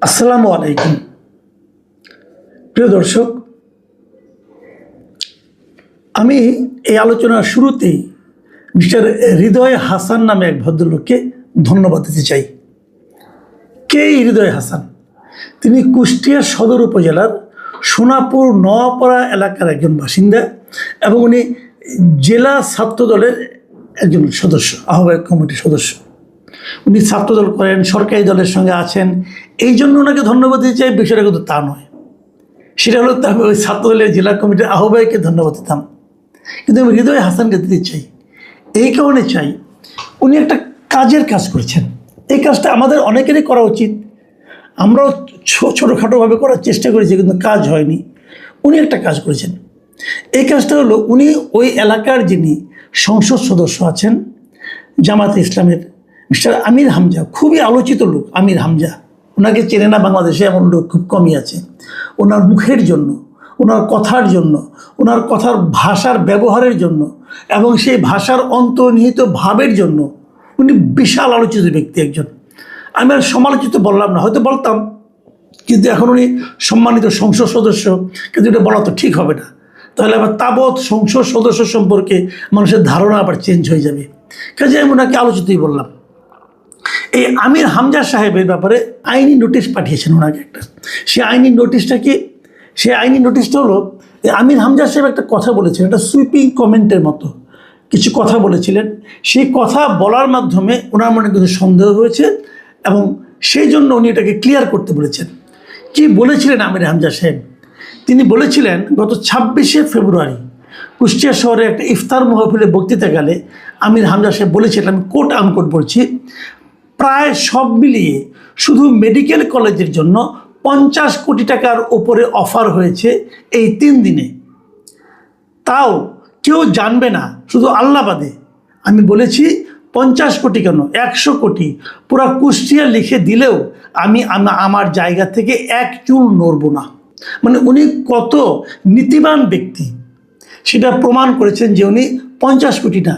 আসসালামু আলাইকুম প্রিয় দর্শক, আমি এই আলোচনার শুরুতেই মিস্টার হৃদয় হাসান নামে এক ভদ্রলোককে ধন্যবাদ দিতে চাই। কে এই হৃদয় হাসান? তিনি কুষ্টিয়া সদর উপজেলার সোনাপুর নোয়াপাড়া এলাকার একজন বাসিন্দা এবং উনি জেলা ছাত্রদলের একজন সদস্য, আহ্বায়ক কমিটির সদস্য। উনি ছাত্রদল করেন, সরকারি দলের সঙ্গে আছেন, এই জন্য ওনাকে ধন্যবাদ দিতে চাই। বিষয়টা কিন্তু তা নয়, সেটা হলো তবে ওই ছাত্রদলের জেলা কমিটির আহ্বায়ককে ধন্যবাদ দিতাম, কিন্তু আমি হৃদয় হাসানকে দিতে চাই। এই কারণে চাই, উনি একটা কাজের কাজ করেছেন। এই কাজটা আমাদের অনেকেরই করা উচিত। আমরাও ছোটোখাটোভাবে করার চেষ্টা করেছি, কিন্তু কাজ হয়নি। উনি একটা কাজ করেছেন। এই কাজটা হলো, উনি ওই এলাকার যিনি সংসদ সদস্য আছেন জামাতে ইসলামের মিস্টার আমির হামজা, খুবই আলোচিত লোক আমির হামজা। ওনাকে চেনে না বাংলাদেশে এমন লোক খুব কমই আছে। ওনার মুখের জন্য, ওনার কথার জন্য, ওনার কথার ভাষার ব্যবহারের জন্য এবং সেই ভাষার অন্তর্নিহিত ভাবের জন্য উনি বিশাল আলোচিত ব্যক্তি একজন। আমি আর সমালোচিত বললাম না, হয়তো বলতাম, কিন্তু এখন উনি সম্মানিত সংসদ সদস্য, কিন্তু এটা বলা তো ঠিক হবে না। তাহলে আবার তাবৎ সংসদ সদস্য সম্পর্কে মানুষের ধারণা আবার চেঞ্জ হয়ে যাবে। কাজে আমি ওনাকে আলোচিতই বললাম। এই আমির হামজা সাহেবের ব্যাপারে আইনি নোটিশ পাঠিয়েছেন ওনাকে একটা। সেই আইনি নোটিশটা কি? সেই আইনি নোটিশটা হলো, আমির হামজা সাহেব একটা কথা বলেছিলেন, একটা সুইপিং কমেন্টের মতো কিছু কথা বলেছিলেন। সেই কথা বলার মাধ্যমে ওনার মনে কিছু সন্দেহ হয়েছে এবং সেই জন্য উনি এটাকে ক্লিয়ার করতে বলেছেন। কি বলেছিলেন আমির হামজা সাহেব? তিনি বলেছিলেন, গত 26শে ফেব্রুয়ারি কুষ্টিয়া শহরে একটা ইফতার মাহফিলে বক্তৃতাকালে আমির হামজা সাহেব বলেছিলেন, আমি কোট আনকোট বলছি, প্রায় সব মিলিয়ে শুধু মেডিকেল কলেজের জন্য 50 কোটি টাকার ওপরে অফার হয়েছে এই 3 দিনে। তাও কেউ জানবে না, শুধু আল্লাহ বাদে। আমি বলেছি 50 কোটি কেন, 100 কোটি পুরা কুষ্টিয়া লিখে দিলেও আমি আমার জায়গা থেকে এক চুল নড়ব না। মানে উনি কত নীতিবান ব্যক্তি সেটা প্রমাণ করেছেন যে উনি 50 কোটি না,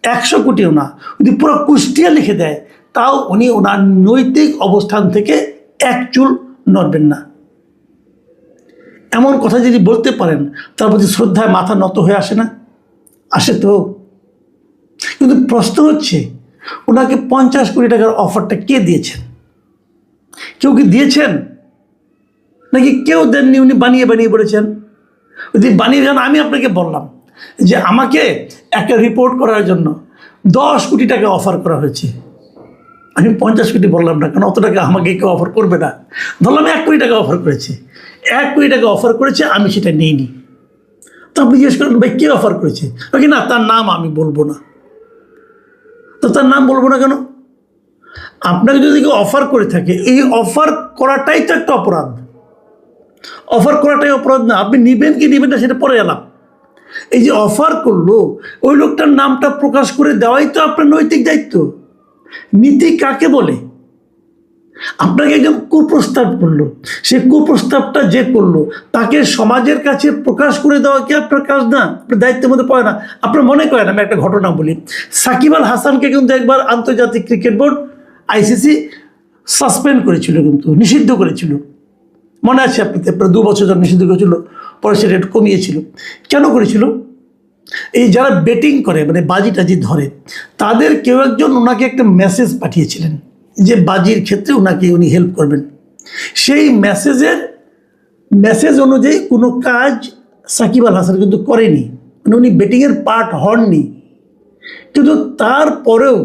100 কোটিও না, যদি পুরো কুষ্টিয়া লিখে দেয় তাও উনি ওনার নৈতিক অবস্থান থেকে এক চুল নড়বেন না। এমন কথা যদি বলতে পারেন, তার প্রতি শ্রদ্ধায় মাথা নত হয়ে আসে না? আসে তো। কিন্তু প্রশ্ন হচ্ছে, ওনাকে 50 কোটি টাকার অফারটা কে দিয়েছেন? কেউ কি দিয়েছেন নাকি কেউ দেননি? উনি বানিয়ে বানিয়ে বলেছেন। যদি বানিয়ে যান, আমি আপনাকে বললাম যে আমাকে একটা রিপোর্ট করার জন্য 10 কোটি টাকা অফার করা হয়েছে। আমি 50 কোটি বললাম না, কারণ অত টাকা আমাকে কেউ অফার করবে না। ধরলাম 1 কোটি টাকা অফার করেছে, 1 কোটি টাকা অফার করেছে, আমি সেটা নিইনি। তো আপনি জিজ্ঞেস করেন, ভাই কে অফার করেছে? নাকি না, তার নাম আমি বলবো না। তো তার নাম বলবো না কেন? আপনাকে যদি কেউ অফার করে থাকে, এই অফার করাটাই তো একটা অপরাধ। অফার করাটাই অপরাধ না? আপনি নেবেন কি নেবেন না সেটা পরে এলাম। এই যে অফার করলো, ওই লোকটার নামটা প্রকাশ করে দেওয়াই তো আপনার নৈতিক দায়িত্ব। নীতি কাকে বলে? আপনাকে একজন কুপ্রস্তাব করলো, সে কুপ্রস্তাবটা যে করলো তাকে সমাজের কাছে প্রকাশ করে দেওয়া কি আপনার কাজ না? আপনার দায়িত্বের মধ্যে পড়ে না? আপনার মনে করেন, আমি একটা ঘটনা বলি। সাকিব আল হাসানকে কিন্তু একবার আন্তর্জাতিক ক্রিকেট বোর্ড আইসিসি সাসপেন্ড করেছিল, কিন্তু নিষিদ্ধ করেছিল। মনে আছে আপনি? প্রায় 2 বছর ধরে নিষিদ্ধ করেছিল, পরে সেটা একটু কমিয়েছিল। কেন করেছিল? এই যারা বেটিং করে, মানে বাজি টাজি ধরে, তাদের কেউ একজন ওনাকে একটা মেসেজ পাঠিয়েছিলেন যে বাজির ক্ষেত্রে উনি হেল্প করবেন। সেই মেসেজ অনুযায়ী কোনো কাজ সাকিব আল হাসান কিন্তু করেনি, মানে উনি বেটিংয়ের পার্ট হননি। কিন্তু তারপরেও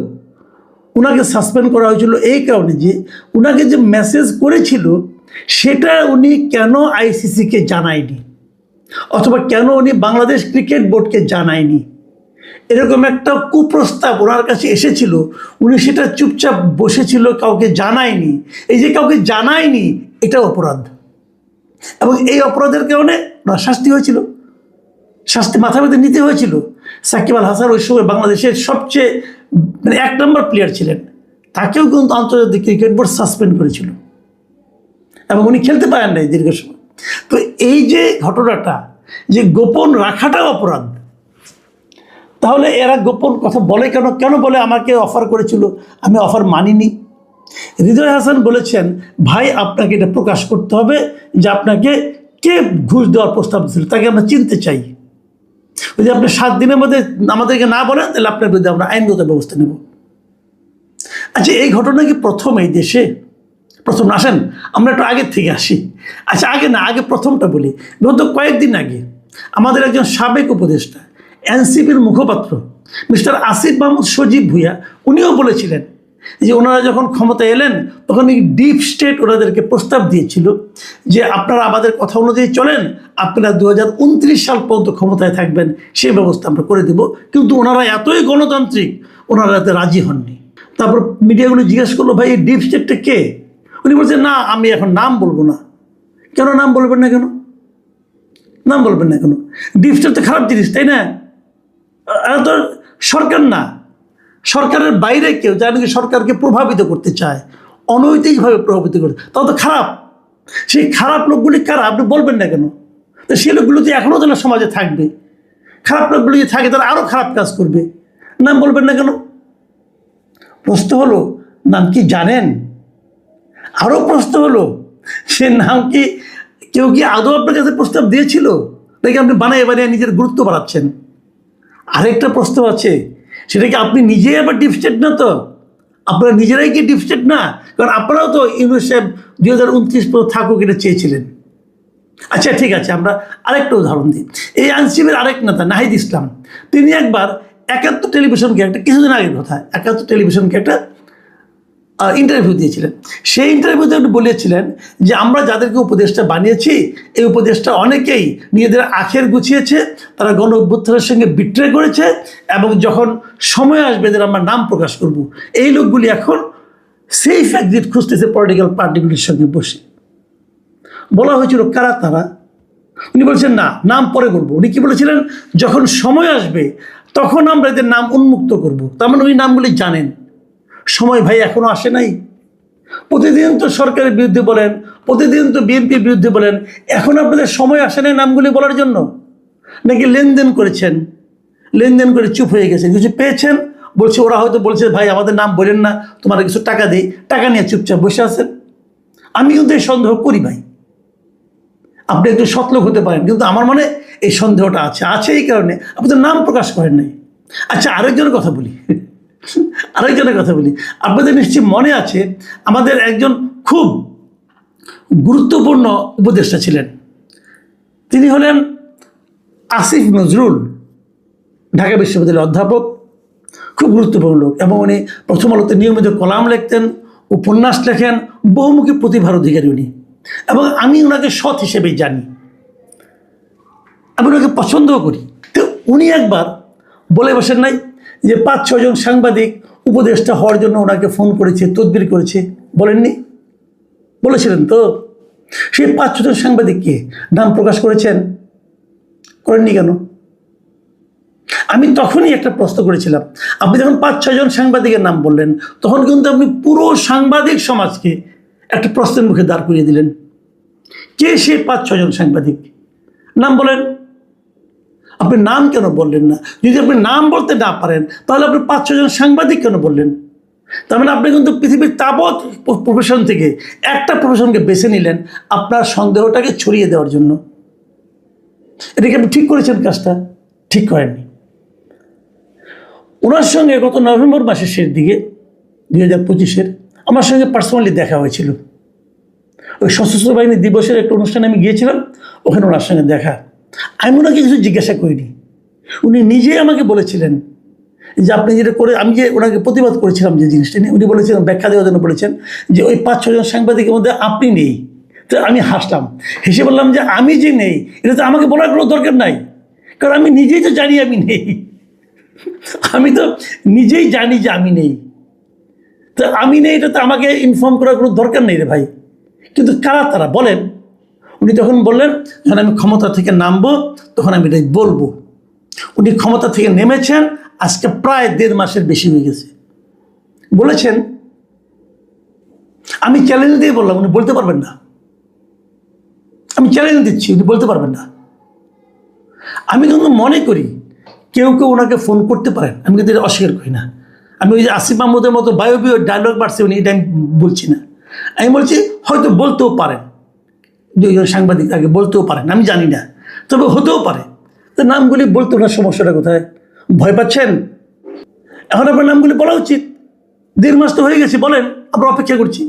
ওনাকে সাসপেন্ড করা হয়েছিল এই কারণে যে ওনাকে যে মেসেজ করেছিল সেটা উনি কেন আইসিসিকে জানায়নি, অথবা কেন উনি বাংলাদেশ ক্রিকেট বোর্ডকে জানায়নি। এরকম একটা কুপ্রস্তাব ওনার কাছে এসেছিল, উনি সেটা চুপচাপ বসেছিল, কাউকে জানায়নি। এই যে কাউকে জানায়নি, এটা অপরাধ। এবং এই অপরাধের কারণে ওনার শাস্তি হয়েছিল, শাস্তি মাথা পেতে নিতে হয়েছিল। সাকিব আল হাসান ওই সময় বাংলাদেশের সবচেয়ে 1 নম্বর প্লেয়ার ছিলেন, তাকেও কিন্তু আন্তর্জাতিক ক্রিকেট বোর্ড সাসপেন্ড করেছিল এবং উনি খেলতে পারেন নাই দীর্ঘ সময়। তো এই যে ঘটনাটা, যে গোপন রাখাটাও অপরাধ। তাহলে এরা গোপন কথা বলে কেন? কেন বলে আমাকে অফার করেছিল, আমি অফার মানিনি? হৃদয় হাসান বলেছেন, ভাই আপনাকে এটা প্রকাশ করতে হবে যে আপনাকে কে ঘুষ দেওয়ার প্রস্তাব দিয়েছিল, তাকে আমরা চিনতে চাই। যদি আপনি 7 দিনের মধ্যে আমাদেরকে না বলেন, তাহলে আপনার বিরুদ্ধে আমরা আইনগত ব্যবস্থা নেব। আচ্ছা, এই ঘটনা কি প্রথম এই দেশে? প্রথম না, আসেন আমরা একটু আগের থেকে আসি। আচ্ছা, আগে প্রথমটা বলি। গত কয়েকদিন আগে আমাদের একজন সাবেক উপদেষ্টা, এনসিপির মুখপাত্র মিস্টার আসিফ মাহমুদ সজীব ভুঁইয়া, উনিও বলেছিলেন যে ওনারা যখন ক্ষমতায় এলেন তখন এই ডিপ স্টেট ওনাদেরকে প্রস্তাব দিয়েছিল যে আপনারা আমাদের কথা অনুযায়ী চলেন, আপনারা 2029 সাল পর্যন্ত ক্ষমতায় থাকবেন, সেই ব্যবস্থা আমরা করে দেব। কিন্তু ওনারা এতই গণতান্ত্রিক, ওনারা এতে রাজি হননি। তারপর মিডিয়াগুলো জিজ্ঞেস করলো, ভাই এই ডিপ স্টেটটা কে? উনি বলছেন, না আমি এখন নাম বলবো না। কেন নাম বলবেন না? কেন নাম বলবেন না কেন? ডিপ স্টেট তো খারাপ জিনিস, তাই না? তো সরকার না, সরকারের বাইরে কেউ যারা নাকি সরকারকে প্রভাবিত করতে চায়, অনৈতিকভাবে প্রভাবিত করতে, তাও তো খারাপ। সেই খারাপ লোকগুলি কারা আপনি বলবেন না কেন? তো সেই লোকগুলো যে এখনও যেন সমাজে থাকবে, খারাপ লোকগুলো যে থাকে তারা আরও খারাপ কাজ করবে, নাম বলবেন না কেন? প্রশ্ন হলো, নাম কি জানেন? আরও প্রশ্ন হলো, সে নাম কি কেউ কি আদৌ আপনার কাছে প্রস্তাব দিয়েছিল, নাকি আপনি বানিয়ে বানিয়ে নিজের গুরুত্ব বাড়াচ্ছেন? আরেকটা প্রশ্ন আছে, সেটা কি আপনি নিজেই আবার ডিপ স্টেট না? তো আপনারা নিজেরাই কি ডিপ স্টেট না? কারণ আপনারাও তো ইউনিসেফ 2029 পর্যন্ত থাকুক এটা চেয়েছিলেন। আচ্ছা ঠিক আছে, আমরা আরেকটা উদাহরণ দিই। এই আইনশিবির আরেক নেতা নাহিদ ইসলাম, তিনি একবার একাত্তর টেলিভিশনকে, একটা কিছুদিন আগের কথা, একাত্তর টেলিভিশনকে একটা ইন্টারভিউ দিয়েছিলেন। সেই ইন্টারভিউতে উনি বলেছিলেন যে আমরা যাদেরকে উপদেষ্টা বানিয়েছি, এই উপদেষ্টা অনেকেই নিজেদের আখের গুছিয়েছে, তারা গণ অভ্যুত্থানের সঙ্গে বিট্রে করেছে, এবং যখন সময় আসবে এদের আমরা নাম প্রকাশ করব, এই লোকগুলি এখন সেফ এক্সিট খুঁজতেছে পলিটিক্যাল পার্টিগুলির সঙ্গে বসে। বলা হয়েছিল কারা তারা? উনি বলছেন না, নাম পরে করবো। উনি কি বলেছিলেন, যখন সময় আসবে তখন আমরা এদের নাম উন্মুক্ত করব। তার মানে উনি নামগুলি জানেন। সময় ভাই এখনো আসে নাই। প্রতিদিন তো সরকারের বিরুদ্ধে বলেন, প্রতিদিন তো বিএনপির বিরুদ্ধে বলেন, এখন আপনাদের সময় আসে নাই নামগুলি বলার জন্য? নাকি লেনদেন করেছেন, লেনদেন করে চুপ হয়ে গেছেন, কিছু পেয়েছেন, বলছে ওরা হয়তো বলছে ভাই আমাদের নাম বলেন না, তোমার কিছু টাকা দেই, টাকা নিয়ে চুপচাপ বসে আছেন? আমি কিন্তু এই সন্দেহ করি ভাই। আপনি একটু সতলোক হতে পারেন, কিন্তু আমার মনে এই সন্দেহটা আছে এই কারণে আপনাদের নাম প্রকাশ করেন নাই। আচ্ছা, আরেকজনের কথা বলি। আপনাদের নিশ্চয়ই মনে আছে, আমাদের একজন খুব গুরুত্বপূর্ণ উপদেষ্টা ছিলেন, তিনি হলেন আসিফ নজরুল, ঢাকা বিশ্ববিদ্যালয়ের অধ্যাপক, খুব গুরুত্বপূর্ণ লোক। এবং উনি প্রথম আলোতে নিয়মিত কলাম লিখতেন, উপন্যাস লেখেন, বহুমুখী প্রতিভার অধিকারী উনি। এবং আমি ওনাকে সৎ হিসেবেই জানি, আমি ওনাকে পছন্দও করি। তো উনি একবার বলে বসেন নাই যে 5-6 জন সাংবাদিক উপদেষ্টা হওয়ার জন্য ওনাকে ফোন করেছে, তদবির করেছে, বলেননি? বলেছিলেন তো। সেই 5-6 জন সাংবাদিককে নাম প্রকাশ করেছেন, করেননি কেন? আমি তখনই একটা প্রশ্ন করেছিলাম, আপনি যখন 5-6 জন সাংবাদিকের নাম বললেন, তখন কিন্তু আপনি পুরো সাংবাদিক সমাজকে একটা প্রশ্নের মুখে দাঁড় করিয়ে দিলেন। কে সেই 5-6 জন সাংবাদিক? নাম বলেন। আপনি নাম কেন বললেন না? যদি আপনি নাম বলতে না পারেন, তাহলে আপনি 5-6 জন সাংবাদিক কেন বললেন? তার মানে আপনি কিন্তু পৃথিবীর তাবৎ প্রফেশন থেকে একটা প্রফেশনকে বেছে নিলেন আপনার সন্দেহটাকে ছড়িয়ে দেওয়ার জন্য। এটাকে আপনি ঠিক করেছেন? কাজটা ঠিক করেননি। ওনার সঙ্গে গত নভেম্বর মাসের শেষ দিকে 2025-এর আমার সঙ্গে পার্সোনালি দেখা হয়েছিল। ওই সশস্ত্র বাহিনী দিবসের একটা অনুষ্ঠানে আমি গিয়েছিলাম, ওখানে ওনার সঙ্গে দেখা। আমি ওনাকে কিছু জিজ্ঞাসা করিনি, উনি নিজেই আমাকে বলেছিলেন যে আপনি যেটা করে, আমি যে ওনাকে প্রতিবাদ করেছিলাম যে জিনিসটা নিয়ে, উনি বলেছিলেন, ব্যাখ্যা দেওয়ার জন্য বলেছেন যে ওই 5-6 জন সাংবাদিকের মধ্যে আপনি নেই। তো আমি হাসলাম, হেসে বললাম যে আমি যে নেই এটা তো আমাকে বলার কোনো দরকার নাই, কারণ আমি নিজেই তো জানি আমি নেই। আমি তো নিজেই জানি যে আমি নেই, তো আমি নেই এটা তো আমাকে ইনফর্ম করার কোনো দরকার নেই রে ভাই। কিন্তু কারা তারা বলেন? উনি তখন বললেন, যখন আমি ক্ষমতা থেকে নামবো তখন আমি এটাই বলবো। উনি ক্ষমতা থেকে নেমেছেন আজকে প্রায় 1.5 মাসের বেশি হয়ে গেছে। বলেছেন, আমি চ্যালেঞ্জ দিয়ে বললাম উনি বলতে পারবেন না। আমি চ্যালেঞ্জ দিচ্ছি, উনি বলতে পারবেন না। আমি কিন্তু মনে করি কেউ কেউ ওনাকে ফোন করতে পারেন, আমি কিন্তু এটা অস্বীকার করি না। আমি ওই যে আসিফ মাহমুদের মতো বায়োবিও ডায়লগ বাড়ছে উনি, এটা আমি বলছি না। আমি বলছি হয়তো বলতেও পারেন, দুইজন সাংবাদিক আগে বলতেও পারেন, আমি জানি না, তবে হতেও পারে। তো নামগুলি বলতে ওনার সমস্যাটা কোথায়? ভয় পাচ্ছেন? এখন আপনার নামগুলি বলা উচিত। 1.5 মাস তো হয়ে গেছে, বলেন, আমরা অপেক্ষা করছি।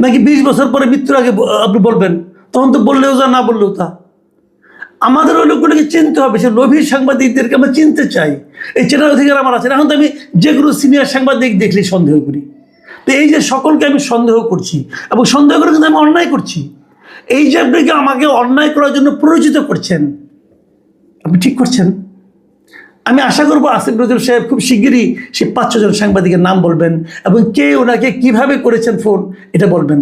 নাকি 20 বছর পরে মৃত্যুর আগে আপনি বলবেন? তখন তো বললেও যা, না বললেও তা। আমাদের ওই লোকগুলোকে চিনতে হবে, সে লোভী সাংবাদিকদেরকে আমরা চিনতে চাই। এই চেনার অধিকার আমার আছে। এখন তো আমি যে কোনো সিনিয়র সাংবাদিক দেখলে সন্দেহ করি। তো এই যে সকলকে আমি সন্দেহ করছি, এবং সন্দেহ করে কিন্তু আমি অন্যায় করছি। এই যে আপনি আমাকে অন্যায় করার জন্য প্ররোচিত করছেন, আপনি ঠিক করছেন। আমি আশা করবো আসিফ নজরুল সাহেব খুব শিগগিরই সে 5-6 জন সাংবাদিকের নাম বলবেন, এবং কে ওনাকে কিভাবে করেছেন ফোন এটা বলবেন,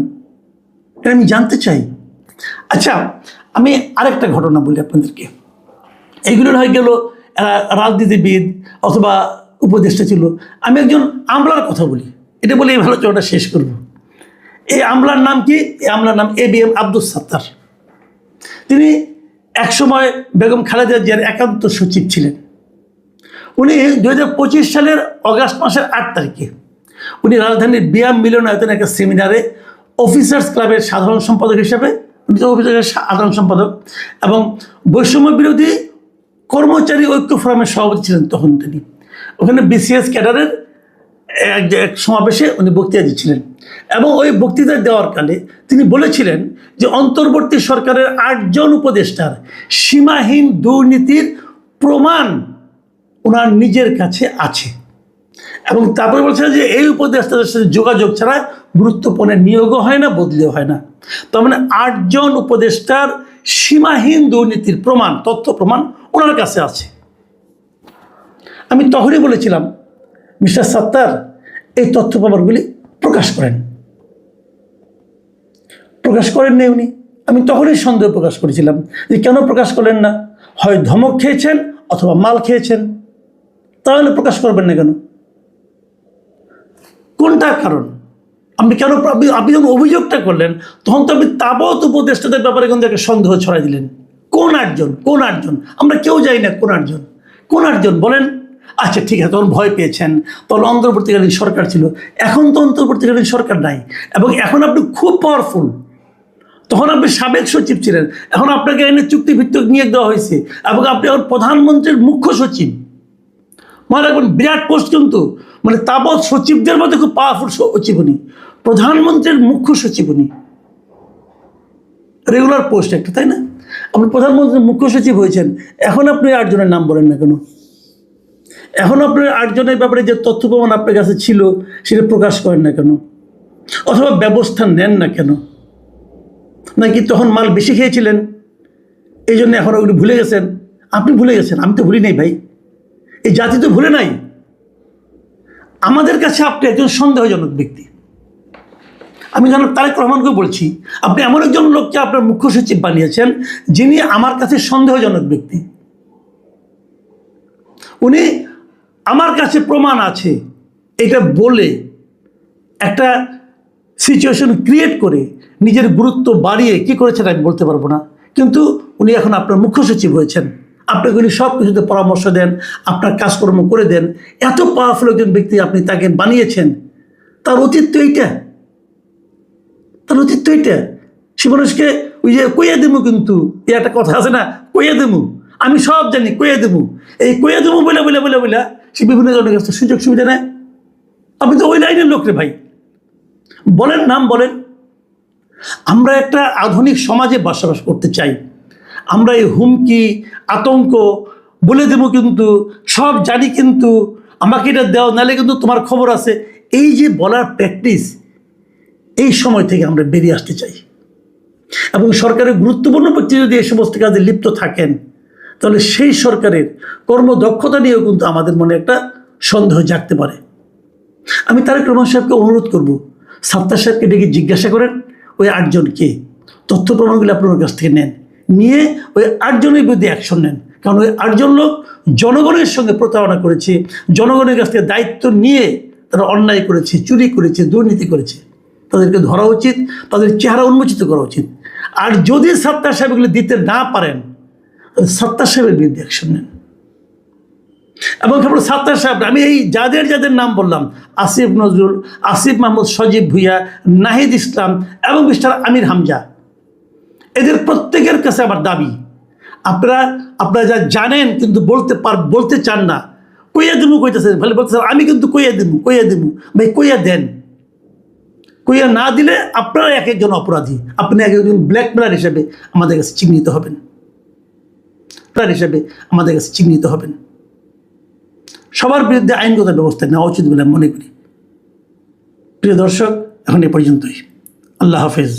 এটা আমি জানতে চাই। আচ্ছা, আমি আরেকটা ঘটনা বলি আপনাদেরকে। এইগুলো হয়ে গেল রাজনীতিবিদ অথবা উপদেষ্টা ছিল। আমি একজন আমলার কথা বলি, এটা বলে এই ভালো চলটা শেষ করব। এই আমলার নাম কি? এই আমলার নাম ABM আব্দুস সাত্তার। তিনি একসময় বেগম খালেদা জিয়ার একান্ত সচিব ছিলেন। উনি 2025 সালের অগাস্ট মাসের 8 তারিখে উনি রাজধানীর বিয়াম মিলনায়তনে একটা সেমিনারে অফিসার্স ক্লাবের সাধারণ সম্পাদক হিসেবে, উনি তো অফিসারের সাধারণ সম্পাদক, এবং বৈষম্য বিরোধী কর্মচারী ঐক্য ফোরামের সভাপতি ছিলেন তখন তিনি। ওখানে BCS ক্যাডারের এক সমাবেশে উনি বক্তৃতা দিচ্ছিলেন, এবং ওই বক্তৃতা দেওয়ার কালে তিনি বলেছিলেন যে অন্তর্বর্তী সরকারের 8 জন উপদেষ্টার সীমাহীন দুর্নীতির প্রমাণ ওনার নিজের কাছে আছে। এবং তারপরে বলছেন যে এই উপদেষ্টাদের সাথে যোগাযোগ ছাড়া গুরুত্বপূর্ণ নিয়োগও হয় না, বদলিও হয় না। তার মানে 8 জন উপদেষ্টার সীমাহীন দুর্নীতির প্রমাণ, তথ্য প্রমাণ ওনার কাছে আছে। আমি তখনই বলেছিলাম, মিস্টার সাত্তার, এই তথ্য প্রমাণগুলি প্রকাশ করেন। প্রকাশ করেন না উনি। আমি তখনই সন্দেহ প্রকাশ করেছিলাম যে কেন প্রকাশ করলেন না? হয় ধমক খেয়েছেন অথবা মাল খেয়েছেন, তাহলে প্রকাশ করবেন না কেন? কোনটা কারণ? আপনি কেন, আপনি যখন অভিযোগটা করলেন তখন তো আপনি তাবৎ উপদেষ্টাদের ব্যাপারে কিন্তু একটা সন্দেহ ছড়াই দিলেন। কোন 8 জন? কোন 8 জন? আমরা কেউ যাই না। কোন 8 জন? কোন 8 জন বলেন? আচ্ছা ঠিক আছে, তখন ভয় পেয়েছেন, তখন অন্তর্বর্তীকালীন সরকার ছিল। এখন তো অন্তর্বর্তীকালীন সরকার নাই, এবং এখন আপনি খুব পাওয়ারফুল। তখন আপনি সাবেক সচিব ছিলেন, এখন আপনাকে এনে চুক্তিভিত্তিক নিয়োগ দেওয়া হয়েছে, এবং আপনি এখন প্রধানমন্ত্রীর মুখ্য সচিব। মানে এখন বিরাট পোস্ট, কিন্তু মানে তাবৎ সচিবদের মধ্যে খুব পাওয়ারফুল সচিব উনি, প্রধানমন্ত্রীর মুখ্য সচিব উনি। রেগুলার পোস্ট একটা, তাই না? আপনি প্রধানমন্ত্রীর মুখ্য সচিব হয়েছেন, এখন আপনি 8 জনের নাম বলেন না কেন? এখন আপনার 8 জনের ব্যাপারে যে তথ্য প্রমাণ আপনার কাছে ছিল সেটা প্রকাশ করেন না কেন? অথবা ব্যবস্থা নেন না কেন? নাকি তখন মাল বেশি খেয়েছিলেন এই জন্য এখন ওগুলি ভুলে গেছেন? আপনি ভুলে গেছেন, আমি তো ভুলি নাই ভাই, এই জাতি তো ভুলে নাই। আমাদের কাছে আপনি একজন সন্দেহজনক ব্যক্তি। আমি যেন তারেক রহমানকে বলছি, আপনি এমন একজন লোককে আপনার মুখ্য সচিব বানিয়েছেন যিনি আমার কাছে সন্দেহজনক ব্যক্তি। উনি আমার কাছে প্রমাণ আছে এটা বলে একটা সিচুয়েশন ক্রিয়েট করে নিজের গুরুত্ব বাড়িয়ে কি করেছেন আমি বলতে পারবো না, কিন্তু উনি এখন আপনার মুখ্য সচিব হয়েছেন। আপনাকে উনি সব কিছুতে পরামর্শ দেন, আপনার কাজকর্ম করে দেন। এত পাওয়ারফুল একজন ব্যক্তি আপনি তাকে বানিয়েছেন, তার অতীত তো এইটা, তার অতীত তো এইটা। সে মানুষকে ওই যে কইয়া দেবো, কিন্তু এই একটা কথা আছে না, কইয়া দেবো, আমি সব জানি, কইয়া দেবো, এই কইয়া দেবো বলে বলে বলে বলে সে বিভিন্ন জনের কাছে সুযোগ সুবিধা নেয়। আপনি তো ওই লাইনের লোক রে ভাই, বলেন, নাম বলেন। আমরা একটা আধুনিক সমাজে বসবাস করতে চাই। আমরা এই হুমকি, আতঙ্ক, বলে দেবো কিন্তু, সব জানি কিন্তু, আমাকে এটা দেও, নাহলে কিন্তু তোমার খবর আছে, এই যে বলার প্র্যাকটিস, এই সময় থেকে আমরা বেরিয়ে আসতে চাই। এবং সরকারের গুরুত্বপূর্ণ ব্যক্তি যদি এই সমস্ত কাজে লিপ্ত থাকেন, তাহলে সেই সরকারের কর্মদক্ষতা নিয়েও কিন্তু আমাদের মনে একটা সন্দেহ জাগতে পারে। আমি তারেক রহমান সাহেবকে অনুরোধ করব, সাত্তার সাহেবকে ডেকে জিজ্ঞাসা করেন ওই 8 জনকে, তথ্য প্রমাণগুলো আপনার কাছ থেকে নেন, নিয়ে ওই 8 জনের বিরুদ্ধে অ্যাকশন নেন। কারণ ওই 8 জন লোক জনগণের সঙ্গে প্রতারণা করেছে, জনগণের কাছ থেকে দায়িত্ব নিয়ে তারা অন্যায় করেছে, চুরি করেছে, দুর্নীতি করেছে। তাদেরকে ধরা উচিত, তাদের চেহারা উন্মোচিত করা উচিত। আর যদি সাত্তার সাহেব এগুলো দিতে না পারেন, তাহলে সাত্তার সাহেবের বিরুদ্ধে অ্যাকশন নেন। এবং আপনার সাত্তার সাহেব, আমি এই যাদের যাদের নাম বললাম, আসিফ নজরুল, আসিফ মাহমুদ, সজীব ভুইয়া, নাহিদ ইসলাম এবং মিস্টার আমির হামজা, এদের প্রত্যেকের কাছে আমার দাবি, আপনারা যা জানেন কিন্তু বলতে চান না, কইয়া দিমু কইতেছেন, ভালো বলতেছেন আমি কিন্তু কইয়া দিমু ভাই, কইয়া দেন। কইয়া না দিলে আপনারা এক একজন অপরাধী, আপনি এক একজন ব্ল্যাকমেলার হিসেবে আমাদের কাছে চিহ্নিত হবেন, সবার বিরুদ্ধে আইনগত ব্যবস্থা নেওয়া উচিত বলে মনে করি। প্রিয় দর্শক, এখন এ পর্যন্তই। আল্লাহ হাফেজ।